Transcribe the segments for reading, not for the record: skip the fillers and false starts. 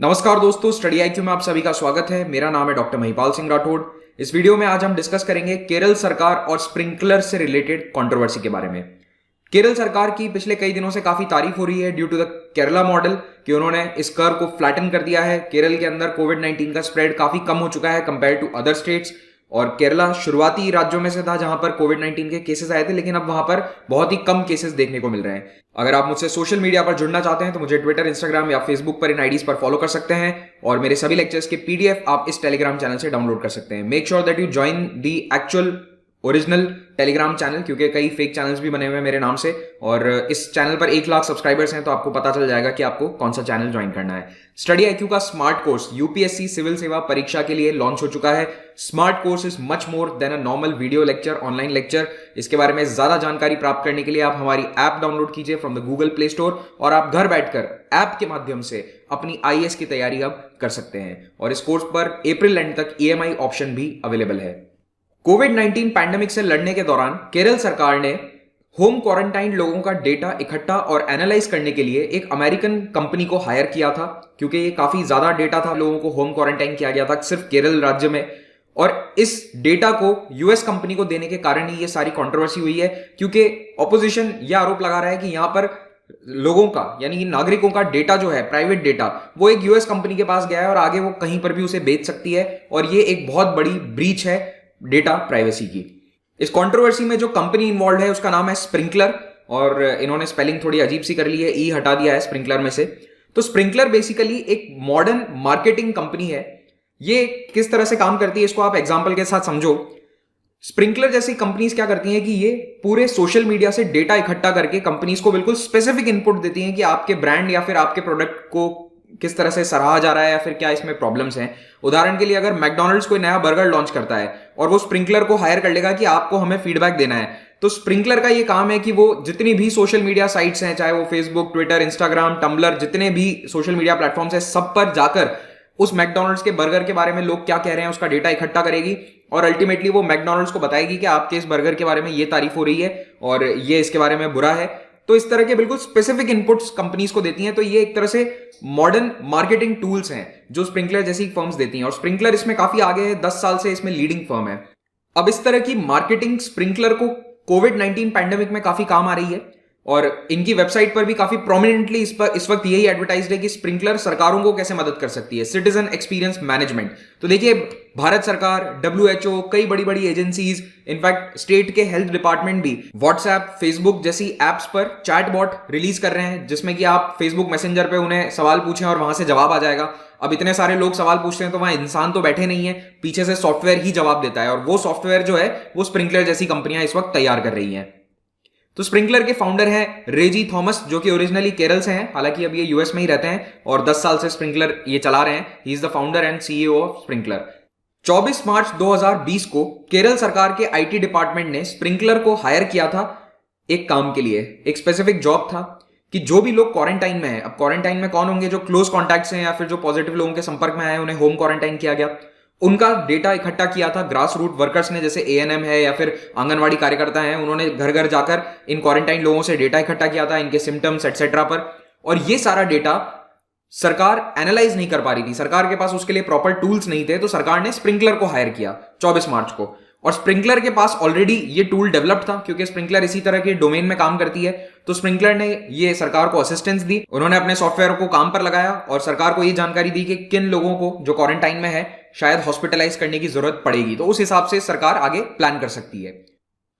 नमस्कार दोस्तों, study IQ में आप सभी का स्वागत है। मेरा नाम है डॉक्टर महिपाल सिंह राठौड़। इस वीडियो में आज हम डिस्कस करेंगे केरल सरकार और स्प्रिंकलर से रिलेटेड कंट्रोवर्सी के बारे में। केरल सरकार की पिछले कई दिनों से काफी तारीफ हो रही है due to the Kerala model कि उन्होंने इस कर्व को फ्लैटन कर दिया है। केरल के अंदर कोविड-19 का स्प्रेड काफी कम हो चुका है कंपेयर टू अदर स्टेट्स, और केरला शुरुआती राज्यों में से था जहां पर कोविड-19 के केसेस आए थे, लेकिन अब वहां पर बहुत ही कम केसेस देखने को मिल रहे हैं। अगर आप मुझसे सोशल मीडिया पर जुड़ना चाहते हैं तो मुझे ट्विटर, इंस्टाग्राम या फेसबुक पर इन आईडीज पर फॉलो कर सकते हैं, और मेरे सभी लेक्चर्स के पीडीएफ आप इस टेलीग्राम चैनल से डाउनलोड कर सकते हैं। Make sure that you join the actual original Telegram channel, क्योंकि कई फेक चैनल्स भी बने हुए हैं मेरे नाम से, और इस चैनल पर 1 लाख सब्सक्राइबर्स हैं तो आपको पता चल जाएगा कि आपको कौन सा चैनल ज्वाइन करना है। स्टडी आईक्यू का स्मार्ट कोर्स यूपीएससी सिविल सेवा परीक्षा के लिए लॉन्च हो चुका है। Smart course is much more than a normal video lecture, online lecture. इसके बारे में ज्यादा जानकारी प्राप्त करने के लिए आप हमारी ऐप डाउनलोड कीजिए from the Google play store, और आप घर बैठकर ऐप के माध्यम से अपनी आईएएस की तैयारी अब कर सकते हैं। और इस कोर्स पर अप्रैल एंड तक ईएमआई ऑप्शन भी अवेलेबल है। कोविड-19 पैंडेमिक से लड़ने के दौरान केरल सरकार ने होम क्वारंटाइन लोगों का डेटा इकट्ठा और एनालाइज करने के लिए एक अमेरिकन कंपनी को हायर किया था, क्योंकि ये काफी ज्यादा डेटा था। लोगों को होम क्वारंटाइन किया गया था सिर्फ केरल राज्य में, और इस डेटा को यूएस कंपनी को देने के कारण ही ये सारी कंट्रोवर्सी हुई है, क्योंकि ऑपोजिशन यह आरोप लगा रहा है कि यहां पर लोगों का यानी कि नागरिकों का डेटा जो है, प्राइवेट डेटा, वो एक यूएस कंपनी के पास गया है और आगे वो कहीं पर भी उसे बेच सकती है, और ये एक बहुत बड़ी ब्रीच है डेटा प्राइवेसी की। इस कंट्रोवर्सी में जो कंपनी इन्वॉल्व है उसका नाम है स्प्रिंकलर, और इन्होंने स्पेलिंग थोड़ी अजीब सी कर ली है, ई हटा दिया है स्प्रिंकलर में से। तो स्प्रिंकलर बेसिकली एक मॉडर्न मार्केटिंग कंपनी है। ये किस तरह से काम करती है इसको आप एग्जांपल के साथ समझो। स्प्रिंकलर जैसी कंपनीज क्या करती हैं कि ये पूरे सोशल मीडिया से डेटा इकट्ठा करके कंपनीज को बिल्कुल स्पेसिफिक इनपुट देती हैं कि आपके ब्रांड या फिर आपके प्रोडक्ट को किस तरह से सराहा जा रहा है या फिर क्या इसमें प्रॉब्लम्स हैं। उदाहरण के लिए अगर मैकडॉनल्ड्स कोई नया बर्गर लॉन्च करता है और वो स्प्रिंकलर को हायर कर लेगा कि आपको हमें फीडबैक देना है, तो स्प्रिंकलर का ये काम है कि वो जितनी भी सोशल मीडिया साइट्स हैं, चाहे वो फेसबुक, ट्विटर, इंस्टाग्राम, टम्बलर, जितने भी सोशल मीडिया प्लेटफॉर्म्स हैं, सब पर जाकर उस मैकडॉनल्ड्स के बर्गर के बारे में लोग क्या कह रहे हैं उसका डेटा इकट्ठा करेगी, और अल्टीमेटली वो मैकडॉनल्ड्स को बताएगी कि आपके इस बर्गर के बारे में ये तारीफ हो रही है और ये इसके बारे में बुरा है। तो इस तरह के बिल्कुल स्पेसिफिक इनपुट्स कंपनीज को देती हैं। तो ये एक तरह से मॉडर्न मार्केटिंग टूल्स हैं जो स्प्रिंकलर जैसी फर्म्स देती हैं, और स्प्रिंकलर इसमें काफी आगे है, 10 साल से इसमें लीडिंग फर्म है। अब इस तरह की मार्केटिंग स्प्रिंकलर को कोविड-19 पैंडेमिक में काफी काम आ रही है, और इनकी वेबसाइट पर भी काफी प्रोमिनेंटली इस वक्त यही एडवर्टाइज्ड है कि स्प्रिंकलर सरकारों को कैसे मदद कर सकती है, सिटीजन एक्सपीरियंस मैनेजमेंट। तो देखिए, भारत सरकार, डब्ल्यूएचओ, कई बड़ी बड़ी एजेंसीज, इनफैक्ट स्टेट के हेल्थ डिपार्टमेंट भी व्हाट्सएप, फेसबुक जैसी एप्स पर चैटबॉट रिलीज कर रहे हैं, जिसमें कि आप फेसबुक मैसेंजर पे उन्हें सवाल पूछें और वहां से जवाब आ जाएगा। अब इतने सारे लोग सवाल पूछते हैं तो वहां इंसान तो बैठे नहीं है, पीछे से सॉफ्टवेयर ही जवाब देता है, और वो सॉफ्टवेयर जो है वो स्प्रिंकलर जैसी कंपनियां इस वक्त तैयार कर रही हैं। तो स्प्रिंकलर के फाउंडर हैं रेजी थॉमस, जो कि ओरिजिनली केरल से हैं, हालांकि अब ये यूएस में ही रहते हैं और 10 साल से स्प्रिंकलर ये चला रहे हैं। He is the founder and CEO of sprinkler. 24 मार्च 2020 को केरल सरकार के आईटी डिपार्टमेंट ने स्प्रिंकलर को हायर किया था एक काम के लिए। एक स्पेसिफिक जॉब था कि जो भी लोग क्वारंटाइन में हैं, अब क्वारंटाइन में कौन होंगे, जो क्लोज कॉन्टैक्ट्स हैं या फिर जो पॉजिटिव लोगों के संपर्क में आए, उन्हें होम क्वारंटाइन किया गया। उनका डेटा इकट्ठा किया था ग्रास रूट वर्कर्स ने, जैसे एएनएम है या फिर आंगनवाड़ी कार्यकर्ता हैं, उन्होंने घर घर जाकर इन क्वारंटाइन लोगों से डेटा इकट्ठा किया था, इनके सिम्टम्स एटसेट्रा पर। और ये सारा डेटा सरकार एनालाइज नहीं कर पा रही थी, सरकार के पास उसके लिए प्रॉपर टूल्स नहीं थे, तो सरकार ने स्प्रिंकलर को हायर किया 24 मार्च को। और स्प्रिंकलर के पास ऑलरेडी ये टूल डेवलप्ड था, क्योंकि स्प्रिंकलर इसी तरह के डोमेन में काम करती है। तो स्प्रिंकलर ने ये सरकार को असिस्टेंस दी, उन्होंने अपने सॉफ्टवेयर को काम पर लगाया और सरकार को ये जानकारी दी कि किन लोगों को जो क्वारंटाइन में है शायद हॉस्पिटलाइज करने की जरूरत पड़ेगी, तो उस हिसाब से सरकार आगे प्लान कर सकती है।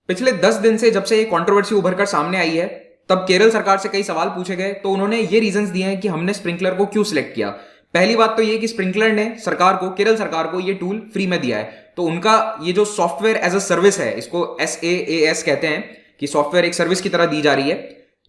पिछले 10 दिन से जब से ये कंट्रोवर्सी उभर कर सामने आई है, तब केरल सरकार से कई सवाल पूछे गए, तो उन्होंने ये रीजंस दिए हैं कि हमने स्प्रिंकलर को क्यों सिलेक्ट किया। पहली बात तो ये कि स्प्रिंकलर ने केरल सरकार को ये टूल फ्री में दिया है, तो उनका ये जो सॉफ्टवेयर एज अ सर्विस है, इसको SaaS कहते हैं कि सॉफ्टवेयर एक सर्विस की तरह दी जा रही है,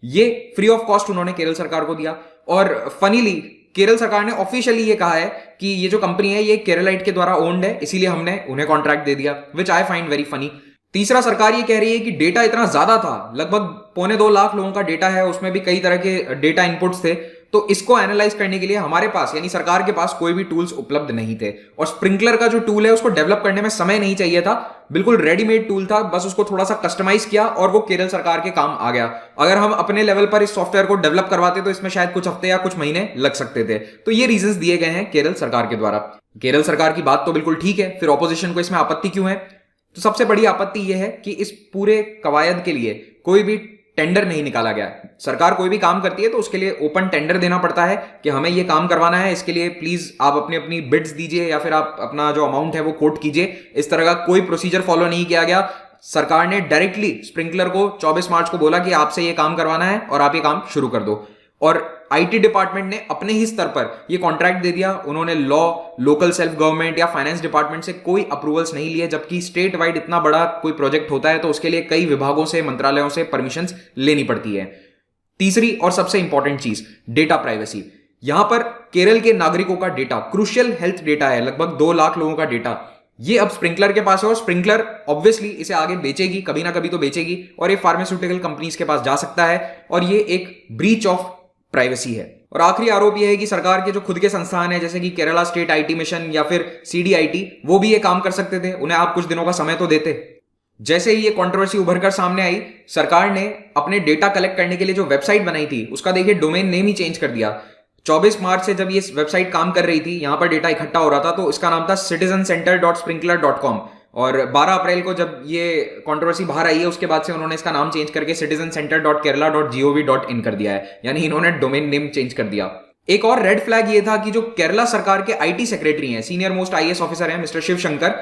ये फ्री ऑफ कॉस्ट उन्होंने केरल सरकार को दिया। और फनीली केरल सरकार ने ऑफिशियली ये कहा है कि ये जो कंपनी है ये केरलाइट के द्वारा ओन्ड है, इसीलिए हमने उन्हें कॉन्ट्रैक्ट दे दिया, विच आई फाइंड वेरी फनी। तीसरा, सरकार ये कह रही है कि डेटा इतना ज्यादा था, लगभग 2.25 लाख लोगों का डेटा है, उसमें भी कई तरह के डेटा इनपुट्स थे, तो इसको एनालाइज करने के लिए हमारे पास यानी सरकार के पास कोई भी टूल्स उपलब्ध नहीं थे, और स्प्रिंकलर का जो टूल है उसको डेवलप करने में समय नहीं चाहिए था, बिल्कुल रेडीमेड टूल था, बस उसको थोड़ा सा कस्टमाइज किया और वो केरल सरकार के काम आ गया। अगर हम अपने लेवल पर इस सॉफ्टवेयर को डेवलप करवाते तो इसमें शायद कुछ हफ्ते या कुछ महीने लग सकते थे। तो ये रीजंस दिए गए हैं केरल सरकार के द्वारा। केरल सरकार की बात तो बिल्कुल ठीक है, फिर ऑपोजिशन को इसमें आपत्ति क्यों है? तो सबसे बड़ी आपत्ति यह है कि इस पूरे कवायद के लिए कोई भी टेंडर नहीं निकाला गया। सरकार कोई भी काम करती है तो उसके लिए ओपन टेंडर देना पड़ता है कि हमें ये काम करवाना है, इसके लिए प्लीज आप अपनी अपनी बिड्स दीजिए या फिर आप अपना जो अमाउंट है वो कोट कीजिए। इस तरह का कोई प्रोसीजर फॉलो नहीं किया गया। सरकार ने डायरेक्टली स्प्रिंकलर को 24 मार्च को बोला कि आपसे ये काम करवाना है और आप ये काम शुरू कर दो, और आईटी डिपार्टमेंट ने अपने ही स्तर पर ये कॉन्ट्रैक्ट दे दिया। उन्होंने लॉ, लोकल सेल्फ गवर्नमेंट या फाइनेंस डिपार्टमेंट से कोई अप्रूवल्स नहीं लिए, जबकि स्टेट वाइड इतना बड़ा कोई प्रोजेक्ट होता है तो उसके लिए कई विभागों से, मंत्रालयों से परमिशंस लेनी पड़ती है। तीसरी और सबसे इंपॉर्टेंट चीज, डेटा प्राइवेसी। यहां पर केरल के नागरिकों का डेटा, क्रूशियल हेल्थ डेटा है, लगभग 2 लाख लोगों का डेटा, ये अब स्प्रिंकलर के पास है, और स्प्रिंकलर ऑब्वियसली इसे आगे बेचेगी, कभी ना कभी तो बेचेगी, और ये फार्मास्यूटिकल कंपनीज के पास जा सकता है, और ये एक ब्रीच ऑफ प्राइवेसी है। और आखिरी आरोप यह है कि सरकार के जो खुद के संस्थान है जैसे कि केरला स्टेट आईटी मिशन या फिर सीडीआईटी, वो भी ये काम कर सकते थे, उन्हें आप कुछ दिनों का समय तो देते। जैसे ही ये कंट्रोवर्सी उभरकर सामने आई, सरकार ने अपने डेटा कलेक्ट करने के लिए जो वेबसाइट बनाई थी उसका देखिए डोमेन नेम ही चेंज कर दिया। 24 मार्च से जब ये वेबसाइट काम कर रही थी, यहां पर डेटा इकट्ठा हो रहा था, तो इसका नाम था citizencenter.sprinkler.com, और 12 अप्रैल को जब ये कंट्रोवर्सी बाहर आई है उसके बाद से उन्होंने इसका नाम चेंज करके citizencenter.kerala.gov.in कर दिया है, यानी इन्होंने डोमेन नेम चेंज कर दिया। एक और रेड फ्लैग ये था कि जो केरला सरकार के आईटी सेक्रेटरी हैं, सीनियर मोस्ट आईएएस ऑफिसर हैं मिस्टर शिव शंकर,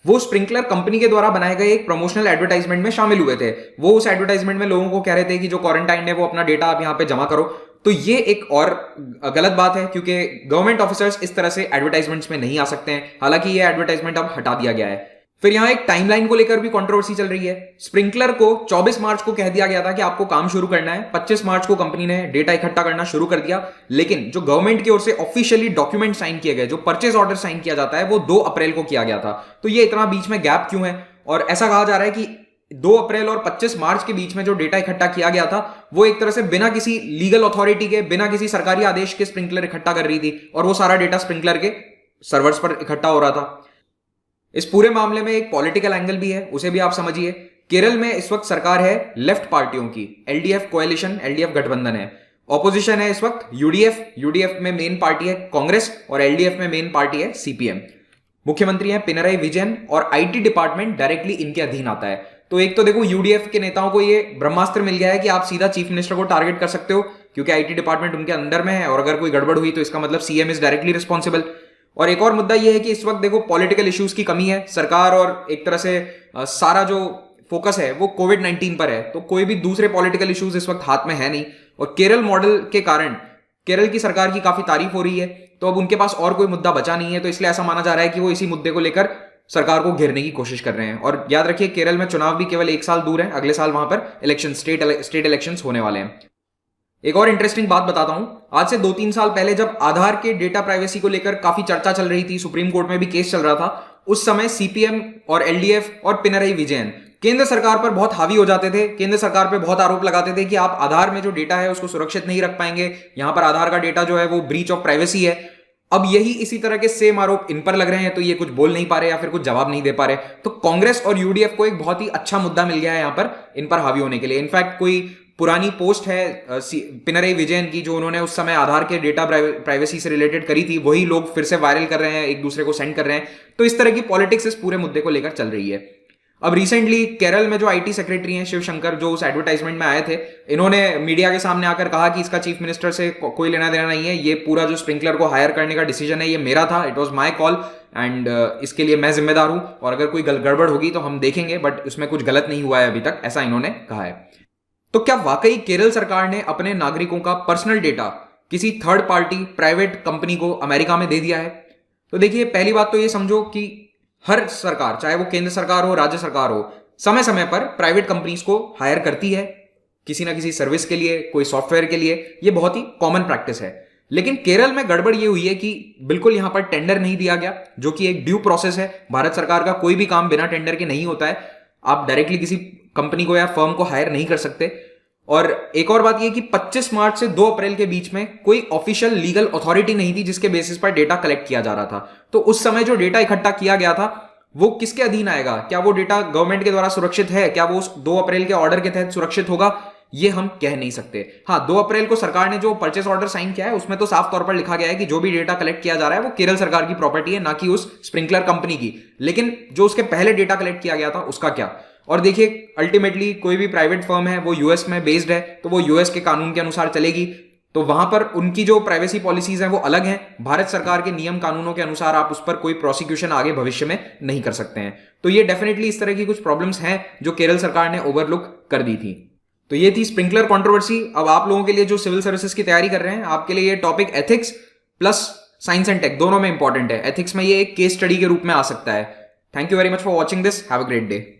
वो स्प्रिंकलर कंपनी के द्वारा बनाए गए एक प्रमोशनल एडवर्टाइजमेंट में शामिल हुए थे। वो उस एडवर्टाइजमेंट में लोगों को कह रहे थे कि जो क्वारंटाइन है वो अपना डेटा आप यहाँ पे जमा करो। तो ये एक और गलत बात है, क्योंकि गवर्नमेंट ऑफिसर्स इस तरह से एडवर्टाइजमेंट्स में नहीं आ सकते हैं। हालांकि ये एडवर्टाइजमेंट अब हटा दिया गया है। फिर यहां एक टाइमलाइन को लेकर भी कंट्रोवर्सी चल रही है। स्प्रिंकलर को 24 मार्च को कह दिया गया था कि आपको काम शुरू करना है, 25 मार्च को कंपनी ने डेटा इकट्ठा करना शुरू कर दिया, लेकिन जो गवर्नमेंट की ओर से ऑफिशियली डॉक्यूमेंट साइन किए गए, जो परचेज ऑर्डर साइन किया जाता है, वो 2 अप्रैल को किया गया था। तो ये इतना बीच में गैप क्यों है? और ऐसा कहा जा रहा है कि 2 अप्रैल और 25 मार्च के बीच में जो डेटा इकट्ठा किया गया था वो एक तरह से बिना किसी लीगल अथॉरिटी के, बिना किसी सरकारी आदेश के स्प्रिंकलर इकट्ठा कर रही थी, और वो सारा डेटा स्प्रिंकलर के सर्वर्स पर इकट्ठा हो रहा था। इस पूरे मामले में एक पॉलिटिकल एंगल भी है, उसे भी आप समझिए। केरल में इस वक्त सरकार है लेफ्ट पार्टियों की, एलडीएफ कोएलिशन, एलडीएफ गठबंधन है। ऑपोजिशन है इस वक्त यूडीएफ, यूडीएफ में मेन पार्टी है कांग्रेस, और एलडीएफ में मेन पार्टी है सीपीएम। मुख्यमंत्री हैं पिनराई विजयन, और आईटी डिपार्टमेंट डायरेक्टली इनके अधीन आता है। तो एक तो देखो यूडीएफ के नेताओं को ये ब्रह्मास्त्र मिल गया है कि आप सीधा चीफ मिनिस्टर को टारगेट कर सकते हो, क्योंकि आईटी डिपार्टमेंट उनके अंदर में है, और अगर कोई गड़बड़ हुई तो इसका मतलब सीएम इज डायरेक्टली रिस्पॉन्सिबल। और एक और मुद्दा यह है कि इस वक्त देखो पॉलिटिकल इश्यूज की कमी है सरकार, और एक तरह से सारा जो फोकस है वो कोविड-19 पर है, तो कोई भी दूसरे पॉलिटिकल इश्यूज इस वक्त हाथ में है नहीं। और केरल मॉडल के कारण केरल की सरकार की काफी तारीफ हो रही है, तो अब उनके पास और कोई मुद्दा बचा नहीं है, तो इसलिए ऐसा माना जा रहा है कि वो इसी मुद्दे को लेकर सरकार को घेरने की कोशिश कर रहे हैं। और याद रखिए केरल में चुनाव भी केवल 1 साल दूर है, अगले साल वहां पर इलेक्शन, स्टेट इलेक्शंस होने वाले हैं। एक और इंटरेस्टिंग बात बताता हूं, आज से 2-3 साल पहले जब आधार के डेटा प्राइवेसी को लेकर काफी चर्चा चल रही थी, सुप्रीम कोर्ट में भी केस चल रहा था, उस समय सीपीएम और एलडीएफ और पिनराई विजयन केंद्र सरकार पर बहुत हावी हो जाते थे, केंद्र सरकार पर बहुत आरोप लगाते थे कि आप आधार में जो डेटा है उसको सुरक्षित नहीं रख पाएंगे, यहां पर आधार का डेटा जो है वो ब्रीच ऑफ प्राइवेसी है। अब यही इसी तरह के सेम आरोप इन पर लग रहे हैं, तो ये कुछ बोल नहीं पा रहे या फिर कुछ जवाब नहीं दे पा रहे। तो कांग्रेस और यूडीएफ को एक बहुत ही अच्छा मुद्दा मिल गया है यहां पर इन पर हावी होने के लिए। इनफैक्ट कोई पुरानी पोस्ट है पिनराई विजयन की, जो उन्होंने उस समय आधार के डेटा प्राइवेसी से रिलेटेड करी थी, वही लोग फिर से वायरल कर रहे हैं, एक दूसरे को सेंड कर रहे हैं। तो इस तरह की पॉलिटिक्स इस पूरे मुद्दे को लेकर चल रही है। अब रिसेंटली केरल में जो आईटी सेक्रेटरी हैं शिव शंकर, जो उस एडवर्टाइजमेंट में आए थे, इन्होंने मीडिया के सामने आकर कहा कि इसका चीफ मिनिस्टर से कोई लेना देना नहीं है, ये पूरा जो स्प्रिंकलर को हायर करने का डिसीजन है ये मेरा था, it was my call, and इसके लिए मैं जिम्मेदार हूं, और अगर कोई गड़बड़ होगी तो हम देखेंगे, बट उसमें कुछ गलत नहीं हुआ है अभी तक, ऐसा इन्होंने कहा है। तो क्या वाकई केरल सरकार ने अपने नागरिकों का पर्सनल डेटा किसी थर्ड पार्टी प्राइवेट कंपनी को अमेरिका में दे दिया है? तो देखिए, पहली बात तो ये समझो कि हर सरकार, चाहे वो केंद्र सरकार हो, राज्य सरकार हो, समय समय पर प्राइवेट कंपनीज को हायर करती है किसी ना किसी सर्विस के लिए, कोई सॉफ्टवेयर के लिए। ये बहुत ही कॉमन प्रैक्टिस है। लेकिन केरल में गड़बड़ ये हुई है कि बिल्कुल यहां पर टेंडर नहीं दिया गया, जो कि एक ड्यू प्रोसेस है। भारत सरकार का कोई भी काम बिना टेंडर के नहीं होता है। आप डायरेक्टली किसी कंपनी को या फर्म को हायर नहीं कर सकते। और एक और बात यह कि 25 मार्च से 2 अप्रैल के बीच में कोई ऑफिशियल लीगल अथॉरिटी नहीं थी जिसके बेसिस पर डेटा कलेक्ट किया जा रहा था। तो उस समय जो डेटा इकट्ठा किया गया था वो किसके अधीन आएगा? क्या वो डेटा गवर्नमेंट के द्वारा सुरक्षित है? क्या वो 2 अप्रैल के ऑर्डर के तहत सुरक्षित होगा? ये हम कह नहीं सकते। हाँ, 2 अप्रैल को सरकार ने जो परचेस ऑर्डर साइन किया है उसमें तो साफ तौर पर लिखा गया है कि जो भी डेटा कलेक्ट किया जा रहा है वो केरल सरकार की प्रॉपर्टी है, ना कि उस स्प्रिंकलर कंपनी की। लेकिन जो उसके पहले डेटा कलेक्ट किया गया था उसका क्या? और देखिए, अल्टीमेटली कोई भी प्राइवेट फर्म है वो यूएस में बेस्ड है, तो वो यूएस के कानून के अनुसार चलेगी। तो वहां पर उनकी जो प्राइवेसी पॉलिसीज हैं वो अलग हैं। भारत सरकार के नियम कानूनों के अनुसार आप उस पर कोई प्रोसिक्यूशन आगे भविष्य में नहीं कर सकते हैं। तो ये डेफिनेटली इस तरह की कुछ प्रॉब्लम्स हैं जो केरल सरकार ने ओवरलुक कर दी थी। तो ये थी स्प्रिंकलर कंट्रोवर्सी। अब आप लोगों के लिए जो सिविल सर्विसेज की तैयारी कर रहे हैं, आपके लिए ये topic ethics plus science and tech दोनों में इंपॉर्टेंट है। एथिक्स में ये एक केस स्टडी के रूप में आ सकता है। Thank you very much for watching this. Have a great day.